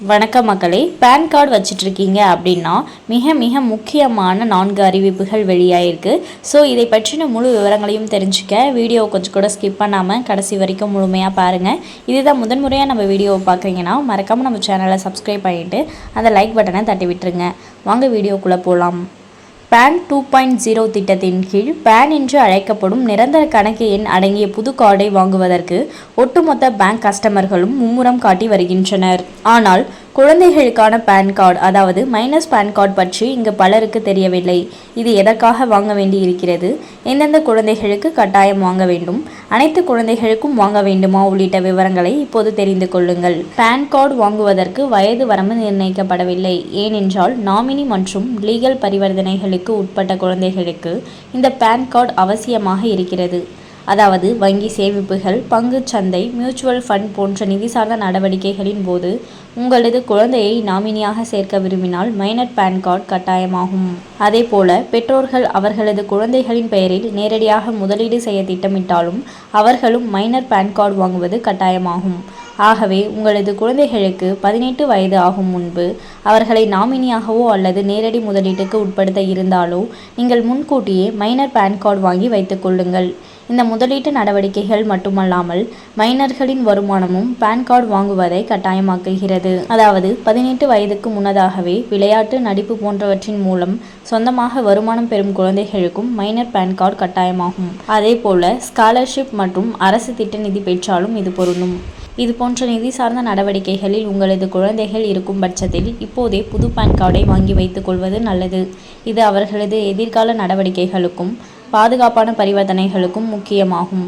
வணக்கம் மக்களே, pan card வச்சிட்ருக்கீங்க அப்படின்னா மிக மிக முக்கியமான 4 அறிவிப்புகள் வெளியாயிருக்கு. ஸோ இதை பற்றின முழு விவரங்களையும் தெரிஞ்சுக்க வீடியோவை கொஞ்சம் கூட ஸ்கிப் பண்ணாமல் கடைசி வரைக்கும் முழுமையாக பாருங்கள். இதுதான் முதன்முறையாக நம்ம வீடியோவை பார்க்குறீங்கன்னா மறக்காமல் நம்ம சேனலை சப்ஸ்கிரைப் பண்ணிவிட்டு அந்த லைக் பட்டனை தட்டி விட்டுருங்க. வாங்க வீடியோக்குள்ளே போகலாம். பேன் 2.0 திட்டத்தின் கீழ் பேன் என்று அழைக்கப்படும் நிரந்தர கணக்கு எண் அடங்கிய புது கார்டை வாங்குவதற்கு ஒட்டுமொத்த பேங்க் கஸ்டமர்களும் மும்முரம் காட்டி வருகின்றனர். ஆனால் குழந்தைகளுக்கான பேன் கார்டு, அதாவது மைனஸ் பேன் கார்டு பற்றி இங்கு பலருக்கு தெரியவில்லை. இது எதற்காக வாங்க வேண்டி இருக்கிறது, எந்தெந்த குழந்தைகளுக்கு கட்டாயம் வாங்க வேண்டும், அனைத்து குழந்தைகளுக்கும் வாங்க வேண்டுமா உள்ளிட்ட விவரங்களை இப்போது தெரிந்து கொள்ளுங்கள். பேன் கார்டு வாங்குவதற்கு வயது வரம்பு நிர்ணயிக்கப்படவில்லை. ஏனென்றால் நாமினி மற்றும் லீகல் பரிவர்த்தனைகளுக்கு உட்பட்ட குழந்தைகளுக்கு இந்த பேன் கார்டு அவசியமாக இருக்கிறது. அதாவது வங்கி சேமிப்புகள், பங்குச் சந்தை, மியூச்சுவல் ஃபண்ட் போன்ற நிதி சார்ந்த நடவடிக்கைகளின் போது உங்களது குழந்தையை நாமினியாக சேர்க்க விரும்பினால் மைனர் பேன் கார்டு கட்டாயமாகும். அதேபோல பெற்றோர்கள் அவர்களது குழந்தைகளின் பெயரில் நேரடியாக முதலீடு செய்ய திட்டமிட்டாலும் அவர்களும் மைனர் பேன் கார்டு வாங்குவது கட்டாயமாகும். ஆகவே உங்களது குழந்தைகளுக்கு 18 வயது ஆகும் முன்பு அவர்களை நாமினியாகவோ அல்லது நேரடி முதலீட்டுக்கு உட்படுத்த இருந்தாலோ நீங்கள் முன்கூட்டியே மைனர் பேன் கார்டு வாங்கி வைத்துக் கொள்ளுங்கள். இந்த முதலீட்டு நடவடிக்கைகள் மட்டுமல்லாமல் மைனர்களின் வருமானமும் பேன் கார்டு வாங்குவதை கட்டாயமாக்குகிறது. அதாவது 18 வயதுக்கு முன்னதாகவே விளையாட்டு, நடிப்பு போன்றவற்றின் மூலம் சொந்தமாக வருமானம் பெறும் குழந்தைகளுக்கும் மைனர் பேன் கார்டு கட்டாயமாகும். அதேபோல ஸ்காலர்ஷிப் மற்றும் அரசு திட்ட நிதி பெற்றாலும் இது பொருந்தும். இது போன்ற நிதி சார்ந்த நடவடிக்கைகளில் உங்களது குழந்தைகள் இருக்கும் பட்சத்தில் இப்போதே புது பேன் கார்டை வாங்கி வைத்துக் கொள்வது நல்லது. இது அவர்களது எதிர்கால நடவடிக்கைகளுக்கும் பாதுகாப்பான பரிவர்த்தனைகளுக்கும் முக்கியமாகும்.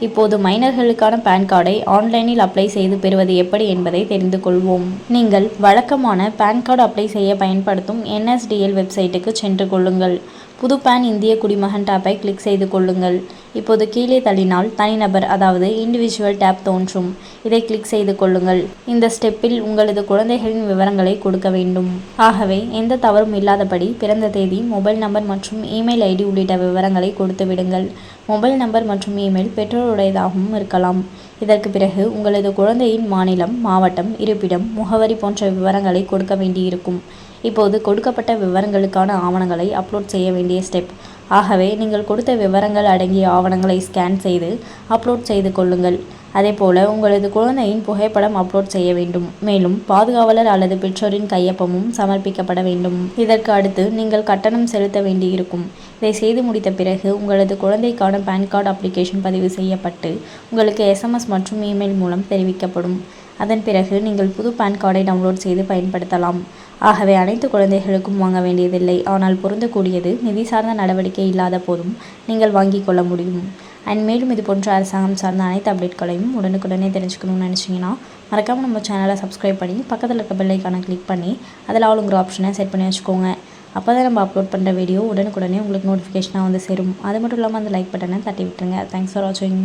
இப்போது மைனர்களுக்கான பேன் கார்டை ஆன்லைனில் அப்ளை செய்து பெறுவது எப்படி என்பதை தெரிந்து கொள்வோம். நீங்கள் வழக்கமான பேன் கார்டு அப்ளை செய்ய பயன்படுத்தும் NSDL வெப்சைட்டுக்கு சென்று கொள்ளுங்கள். புது பேன் இந்திய குடிமகன் டேப்பை கிளிக் செய்து கொள்ளுங்கள். இப்போது கீழே தள்ளினால் தனிநபர், அதாவது இண்டிவிஜுவல் டேப் தோன்றும். இதை கிளிக் செய்து கொள்ளுங்கள். இந்த ஸ்டெப்பில் உங்களது குழந்தைகளின் விவரங்களை கொடுக்க வேண்டும். ஆகவே எந்த தவறும் இல்லாதபடி பிறந்த தேதி, மொபைல் நம்பர் மற்றும் இமெயில் ID உள்ளிட்ட விவரங்களை கொடுத்து விடுங்கள். மொபைல் நம்பர் மற்றும் இமெயில் பெற்றோருடையதாகவும் இருக்கலாம். இதற்கு பிறகு உங்களது குழந்தையின் மாநிலம், மாவட்டம், இருப்பிடம், முகவரி போன்ற விவரங்களை கொடுக்க வேண்டியிருக்கும். இப்போது கொடுக்கப்பட்ட விவரங்களுக்கான ஆவணங்களை அப்லோட் செய்ய வேண்டிய ஸ்டெப். ஆகவே நீங்கள் கொடுத்த விவரங்கள் அடங்கிய ஆவணங்களை ஸ்கேன் செய்து அப்லோட் செய்து கொள்ளுங்கள். அதேபோல உங்களது குழந்தையின் புகைப்படம் அப்லோட் செய்ய வேண்டும். மேலும் பாதுகாவலர் அல்லது பெற்றோரின் கையொப்பமும் சமர்ப்பிக்கப்பட வேண்டும். இதற்கு அடுத்து நீங்கள் கட்டணம் செலுத்த வேண்டியிருக்கும். இதை செய்து முடித்த பிறகு உங்களது குழந்தைக்கான பேன் கார்டு அப்ளிகேஷன் பதிவு செய்யப்பட்டு உங்களுக்கு SMS மற்றும் இமெயில் மூலம் தெரிவிக்கப்படும். அதன் பிறகு நீங்கள் புது பேன் கார்டை டவுன்லோட் செய்து பயன்படுத்தலாம். ஆகவே அனைத்து குழந்தைகளுக்கும் வாங்க வேண்டியதில்லை. ஆனால் பொருந்தக்கூடியது நிதி சார்ந்த நடவடிக்கை இல்லாத போதும் நீங்கள் வாங்கிக் கொள்ள முடியும். மேலும் இது போன்ற அரசாங்கம் சார்ந்த அனைத்து அப்டேட்களையும் உடனுக்குடனே தெரிஞ்சுக்கணும்னு நினச்சிங்கன்னா மறக்காமல் நம்ம சேனலை சப்ஸ்கிரைப் பண்ணி பக்கத்தில் இருக்க பெல் ஐக்கானை கிளிக் பண்ணி அதில் ஆளுங்கிற ஆப்ஷனை செட் பண்ணி வச்சுக்கோங்க. அப்போ தான் நம்ம அப்லோட் பண்ணுற வீடியோ உடனுக்குடனே உங்களுக்கு நோட்டிஃபிகேஷனாக வந்து சேரும். அது மட்டும் இல்லாமல் அந்த லைக் பட்டனை தட்டி விட்டுருங்க. தேங்க்ஸ் ஃபார் வாட்சிங்.